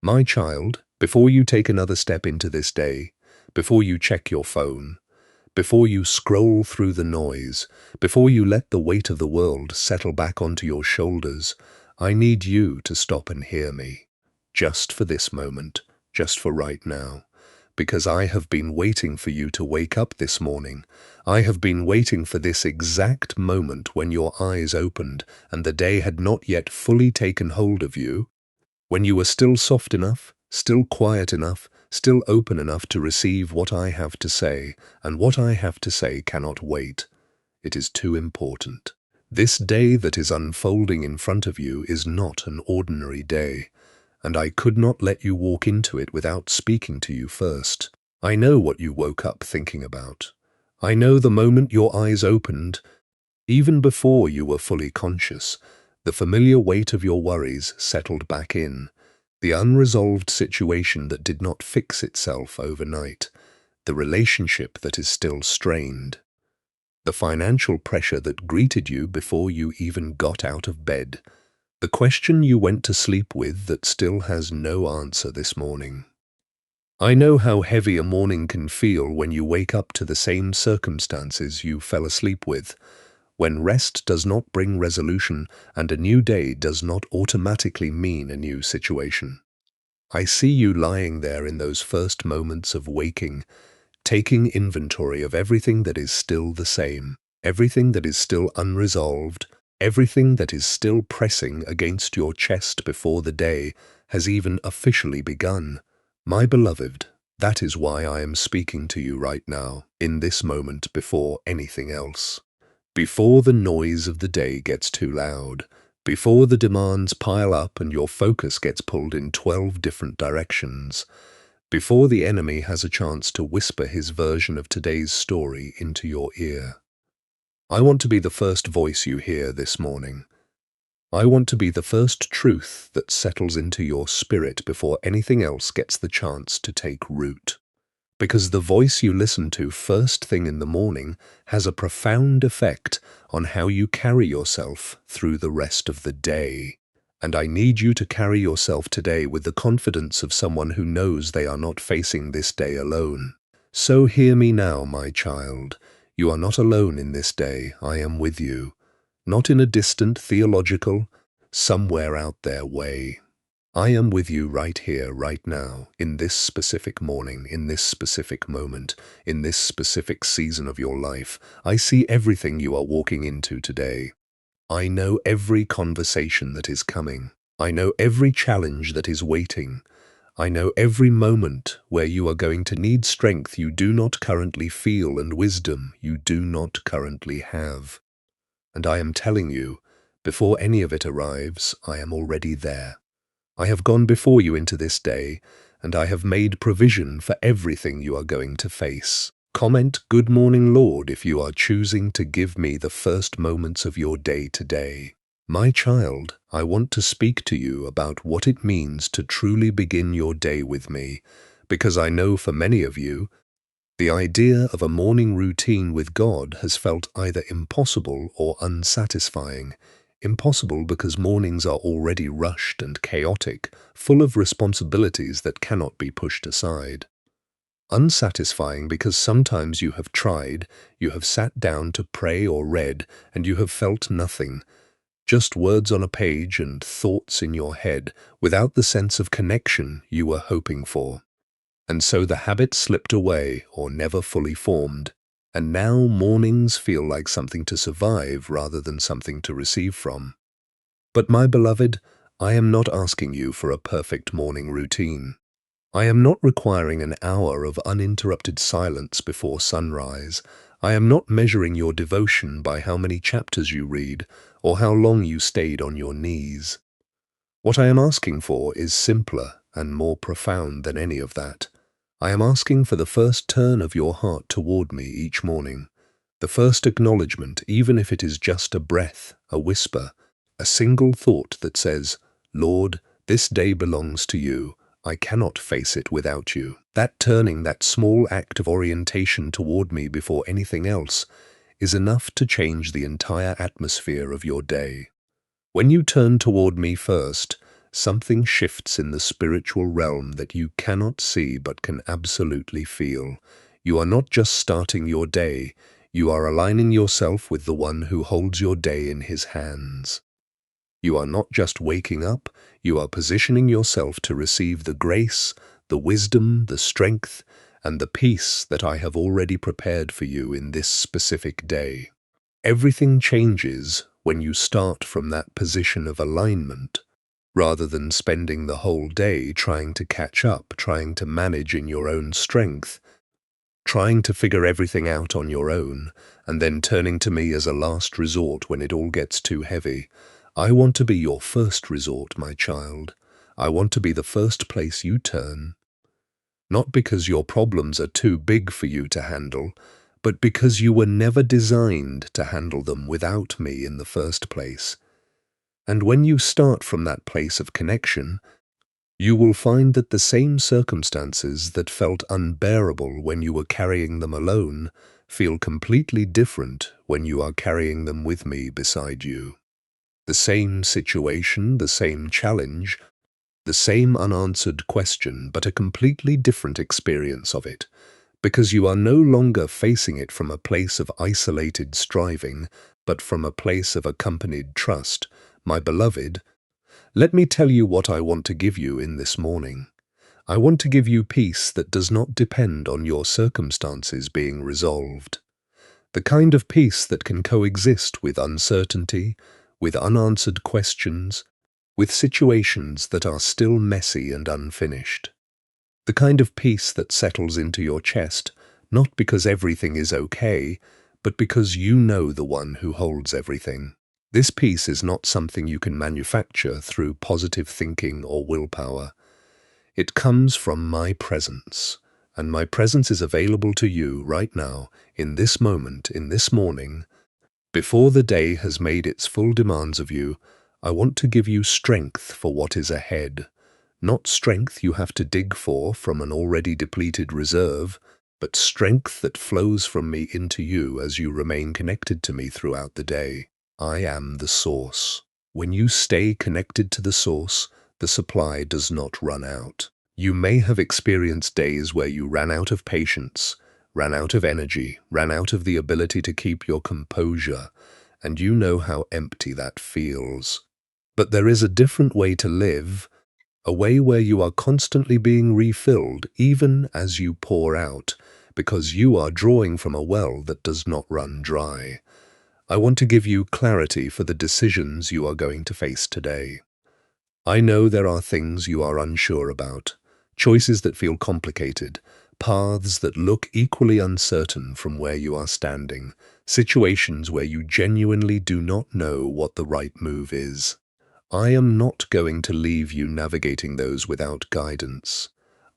My child, before you take another step into this day, before you check your phone, before you scroll through the noise, before you let the weight of the world settle back onto your shoulders, I need you to stop and hear me. Just for this moment, just for right now. Because I have been waiting for you to wake up this morning. I have been waiting for this exact moment when your eyes opened and the day had not yet fully taken hold of you, when you were still soft enough, still quiet enough, still open enough to receive what I have to say, and what I have to say cannot wait. It is too important. This day that is unfolding in front of you is not an ordinary day, and I could not let you walk into it without speaking to you first. I know what you woke up thinking about. I know the moment your eyes opened, even before you were fully conscious, the familiar weight of your worries settled back in, the unresolved situation that did not fix itself overnight, the relationship that is still strained, the financial pressure that greeted you before you even got out of bed, the question you went to sleep with that still has no answer this morning. I know how heavy a morning can feel when you wake up to the same circumstances you fell asleep with, when rest does not bring resolution and a new day does not automatically mean a new situation. I see you lying there in those first moments of waking, taking inventory of everything that is still the same, everything that is still unresolved, everything that is still pressing against your chest before the day has even officially begun. My beloved, that is why I am speaking to you right now, in this moment before anything else. Before the noise of the day gets too loud, before the demands pile up and your focus gets pulled in 12 different directions, before the enemy has a chance to whisper his version of today's story into your ear. I want to be the first voice you hear this morning. I want to be the first truth that settles into your spirit before anything else gets the chance to take root. Because the voice you listen to first thing in the morning has a profound effect on how you carry yourself through the rest of the day. And I need you to carry yourself today with the confidence of someone who knows they are not facing this day alone. So hear me now, my child. You are not alone in this day. I am with you. Not in a distant theological, somewhere out there way. I am with you right here, right now, in this specific morning, in this specific moment, in this specific season of your life. I see everything you are walking into today. I know every conversation that is coming. I know every challenge that is waiting. I know every moment where you are going to need strength you do not currently feel and wisdom you do not currently have. And I am telling you, before any of it arrives, I am already there. I have gone before you into this day, and I have made provision for everything you are going to face. Comment "Good morning, Lord" if you are choosing to give me the first moments of your day today. My child, I want to speak to you about what it means to truly begin your day with me, because I know for many of you, the idea of a morning routine with God has felt either impossible or unsatisfying. Impossible because mornings are already rushed and chaotic, full of responsibilities that cannot be pushed aside. Unsatisfying because sometimes you have tried, you have sat down to pray or read, and you have felt nothing. Just words on a page and thoughts in your head, without the sense of connection you were hoping for. And so the habit slipped away or never fully formed. And now mornings feel like something to survive rather than something to receive from. But my beloved, I am not asking you for a perfect morning routine. I am not requiring an hour of uninterrupted silence before sunrise. I am not measuring your devotion by how many chapters you read or how long you stayed on your knees. What I am asking for is simpler and more profound than any of that. I am asking for the first turn of your heart toward me each morning, the first acknowledgement, even if it is just a breath, a whisper, a single thought that says, "Lord, this day belongs to you. I cannot face it without you." That turning, that small act of orientation toward me before anything else, is enough to change the entire atmosphere of your day. When you turn toward me first, something shifts in the spiritual realm that you cannot see but can absolutely feel. You are not just starting your day, you are aligning yourself with the one who holds your day in his hands. You are not just waking up, you are positioning yourself to receive the grace, the wisdom, the strength, and the peace that I have already prepared for you in this specific day. Everything changes when you start from that position of alignment, rather than spending the whole day trying to catch up, trying to manage in your own strength, trying to figure everything out on your own, and then turning to me as a last resort when it all gets too heavy. I want to be your first resort, my child. I want to be the first place you turn. Not because your problems are too big for you to handle, but because you were never designed to handle them without me in the first place. And when you start from that place of connection, you will find that the same circumstances that felt unbearable when you were carrying them alone feel completely different when you are carrying them with me beside you. The same situation, the same challenge, the same unanswered question, but a completely different experience of it, because you are no longer facing it from a place of isolated striving, but from a place of accompanied trust. My beloved, let me tell you what I want to give you in this morning. I want to give you peace that does not depend on your circumstances being resolved. The kind of peace that can coexist with uncertainty, with unanswered questions, with situations that are still messy and unfinished. The kind of peace that settles into your chest, not because everything is okay, but because you know the one who holds everything. This peace is not something you can manufacture through positive thinking or willpower. It comes from my presence, and my presence is available to you right now, in this moment, in this morning. Before the day has made its full demands of you, I want to give you strength for what is ahead. Not strength you have to dig for from an already depleted reserve, but strength that flows from me into you as you remain connected to me throughout the day. I am the source. When you stay connected to the source, the supply does not run out. You may have experienced days where you ran out of patience, ran out of energy, ran out of the ability to keep your composure, and you know how empty that feels. But there is a different way to live, a way where you are constantly being refilled even as you pour out, because you are drawing from a well that does not run dry. I want to give you clarity for the decisions you are going to face today. I know there are things you are unsure about, choices that feel complicated, paths that look equally uncertain from where you are standing, situations where you genuinely do not know what the right move is. I am not going to leave you navigating those without guidance.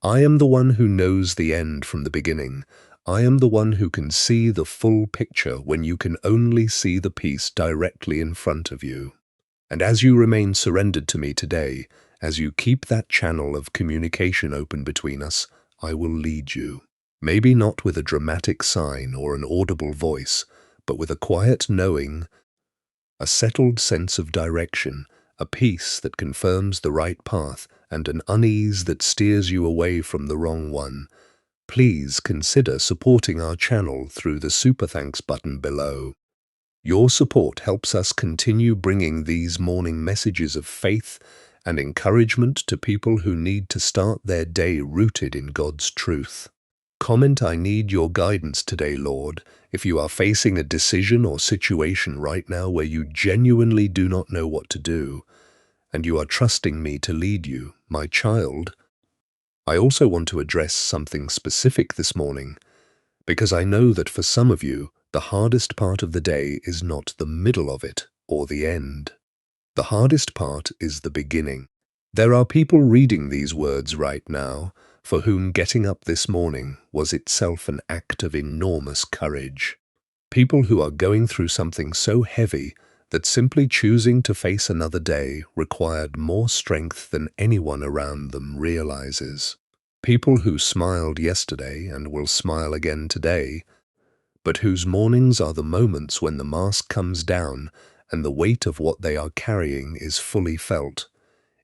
I am the one who knows the end from the beginning. I am the one who can see the full picture when you can only see the piece directly in front of you. And as you remain surrendered to me today, as you keep that channel of communication open between us, I will lead you. Maybe not with a dramatic sign or an audible voice, but with a quiet knowing, a settled sense of direction, a peace that confirms the right path, and an unease that steers you away from the wrong one. Please consider supporting our channel through the Super Thanks button below. Your support helps us continue bringing these morning messages of faith and encouragement to people who need to start their day rooted in God's truth. Comment, "I need your guidance today, Lord," if you are facing a decision or situation right now where you genuinely do not know what to do, and you are trusting me to lead you, my child. I also want to address something specific this morning, because I know that for some of you, the hardest part of the day is not the middle of it or the end. The hardest part is the beginning. There are people reading these words right now for whom getting up this morning was itself an act of enormous courage. People who are going through something so heavy that simply choosing to face another day required more strength than anyone around them realizes. People who smiled yesterday and will smile again today, but whose mornings are the moments when the mask comes down and the weight of what they are carrying is fully felt.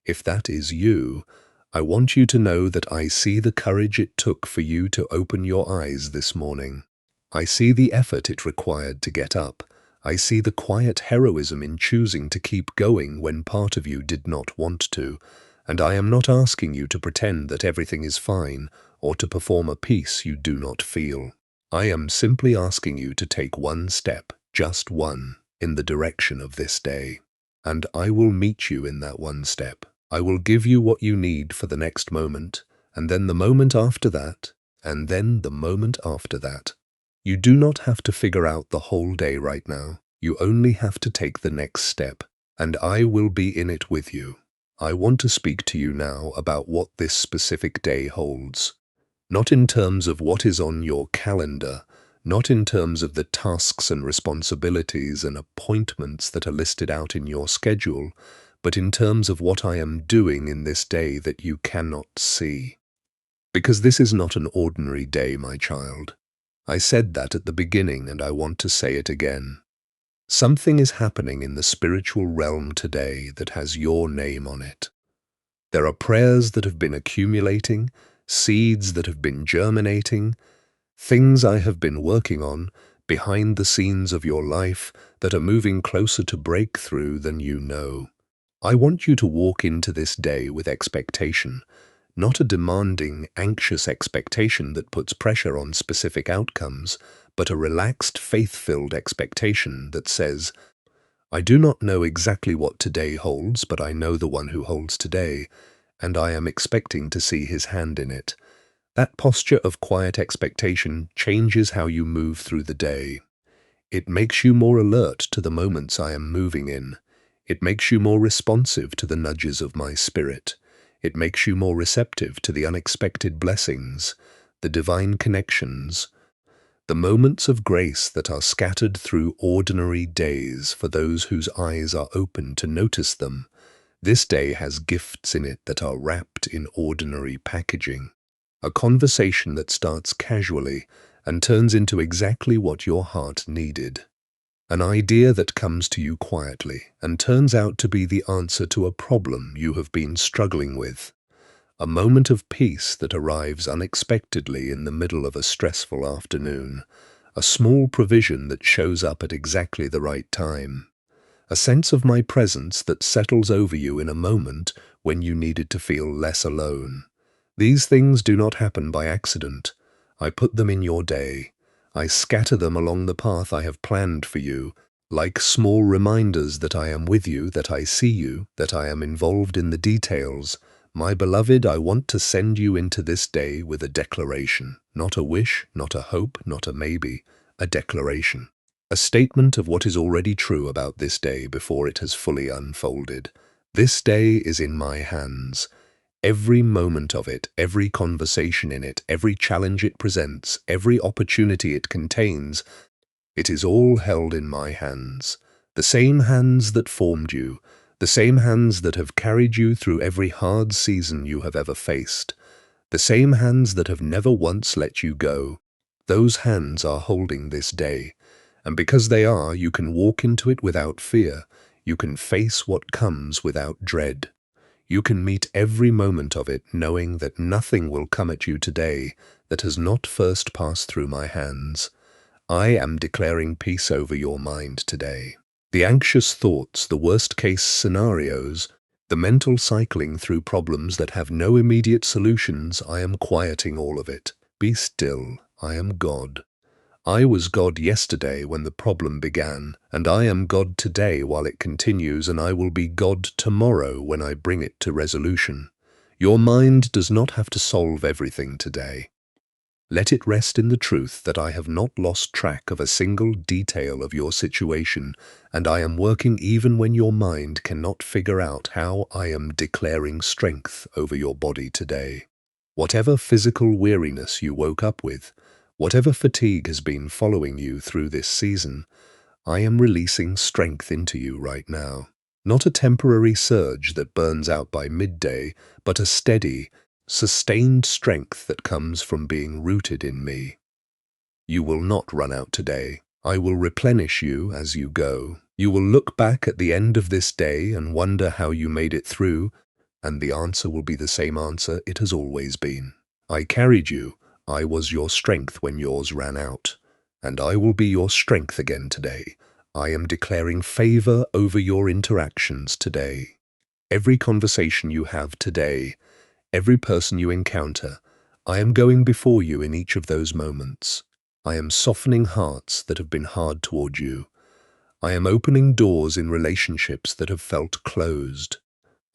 If that is you, I want you to know that I see the courage it took for you to open your eyes this morning. I see the effort it required to get up. I see the quiet heroism in choosing to keep going when part of you did not want to, and I am not asking you to pretend that everything is fine or to perform a peace you do not feel. I am simply asking you to take one step, just one, in the direction of this day. And I will meet you in that one step. I will give you what you need for the next moment, and then the moment after that, and then the moment after that. You do not have to figure out the whole day right now. You only have to take the next step, and I will be in it with you. I want to speak to you now about what this specific day holds. Not in terms of what is on your calendar, not in terms of the tasks and responsibilities and appointments that are listed out in your schedule, but in terms of what I am doing in this day that you cannot see. Because this is not an ordinary day, my child. I said that at the beginning, and I want to say it again. Something is happening in the spiritual realm today that has your name on it. There are prayers that have been accumulating, seeds that have been germinating, things I have been working on behind the scenes of your life that are moving closer to breakthrough than you know. I want you to walk into this day with expectation, not a demanding, anxious expectation that puts pressure on specific outcomes, but a relaxed, faith-filled expectation that says, I do not know exactly what today holds, but I know the one who holds today, and I am expecting to see his hand in it. That posture of quiet expectation changes how you move through the day. It makes you more alert to the moments I am moving in. It makes you more responsive to the nudges of my spirit. It makes you more receptive to the unexpected blessings, the divine connections, the moments of grace that are scattered through ordinary days for those whose eyes are open to notice them. This day has gifts in it that are wrapped in ordinary packaging. A conversation that starts casually and turns into exactly what your heart needed. An idea that comes to you quietly and turns out to be the answer to a problem you have been struggling with. A moment of peace that arrives unexpectedly in the middle of a stressful afternoon. A small provision that shows up at exactly the right time. A sense of my presence that settles over you in a moment when you needed to feel less alone. These things do not happen by accident. I put them in your day. I scatter them along the path I have planned for you, like small reminders that I am with you, that I see you, that I am involved in the details. My beloved, I want to send you into this day with a declaration, not a wish, not a hope, not a maybe, a declaration. A statement of what is already true about this day before it has fully unfolded. This day is in my hands. Every moment of it, every conversation in it, every challenge it presents, every opportunity it contains, it is all held in my hands. The same hands that formed you, the same hands that have carried you through every hard season you have ever faced, the same hands that have never once let you go. Those hands are holding this day, and because they are, you can walk into it without fear. You can face what comes without dread. You can meet every moment of it knowing that nothing will come at you today that has not first passed through my hands. I am declaring peace over your mind today. The anxious thoughts, the worst-case scenarios, the mental cycling through problems that have no immediate solutions, I am quieting all of it. Be still. I am God. I was God yesterday when the problem began, and I am God today while it continues, and I will be God tomorrow when I bring it to resolution. Your mind does not have to solve everything today. Let it rest in the truth that I have not lost track of a single detail of your situation, and I am working even when your mind cannot figure out how I am declaring strength over your body today. Whatever physical weariness you woke up with, whatever fatigue has been following you through this season, I am releasing strength into you right now. Not a temporary surge that burns out by midday, but a steady, sustained strength that comes from being rooted in me. You will not run out today. I will replenish you as you go. You will look back at the end of this day and wonder how you made it through, and the answer will be the same answer it has always been. I carried you. I was your strength when yours ran out, and I will be your strength again today. I am declaring favor over your interactions today. Every conversation you have today, every person you encounter, I am going before you in each of those moments. I am softening hearts that have been hard toward you. I am opening doors in relationships that have felt closed.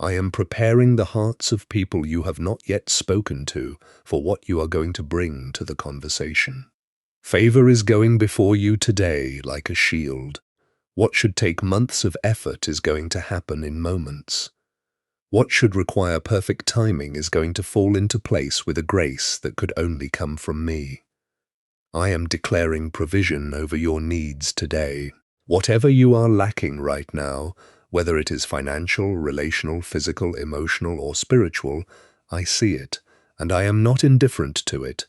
I am preparing the hearts of people you have not yet spoken to for what you are going to bring to the conversation. Favor is going before you today like a shield. What should take months of effort is going to happen in moments. What should require perfect timing is going to fall into place with a grace that could only come from me. I am declaring provision over your needs today. Whatever you are lacking right now, whether it is financial, relational, physical, emotional, or spiritual, I see it, and I am not indifferent to it.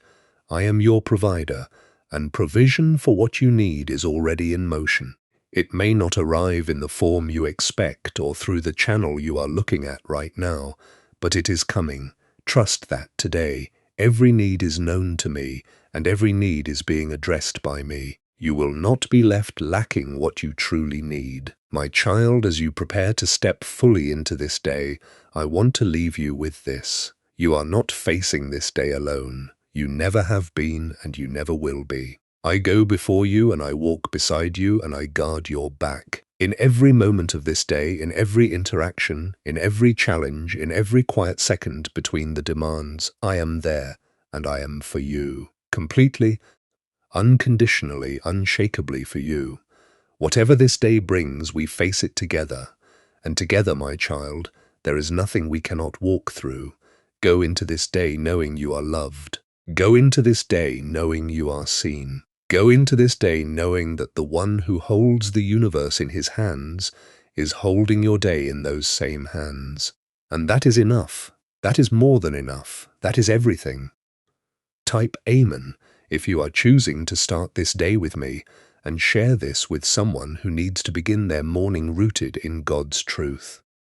I am your provider, and provision for what you need is already in motion. It may not arrive in the form you expect or through the channel you are looking at right now, but it is coming. Trust that today. Every need is known to me, and every need is being addressed by me. You will not be left lacking what you truly need. My child, as you prepare to step fully into this day, I want to leave you with this. You are not facing this day alone. You never have been, and you never will be. I go before you, and I walk beside you, and I guard your back. In every moment of this day, in every interaction, in every challenge, in every quiet second between the demands, I am there, and I am for you. Completely, unconditionally, unshakably for you. Whatever this day brings, we face it together. And together, my child, there is nothing we cannot walk through. Go into this day knowing you are loved. Go into this day knowing you are seen. Go into this day knowing that the one who holds the universe in his hands is holding your day in those same hands. And that is enough. That is more than enough. That is everything. Type Amen if you are choosing to start this day with me, and share this with someone who needs to begin their morning rooted in God's truth.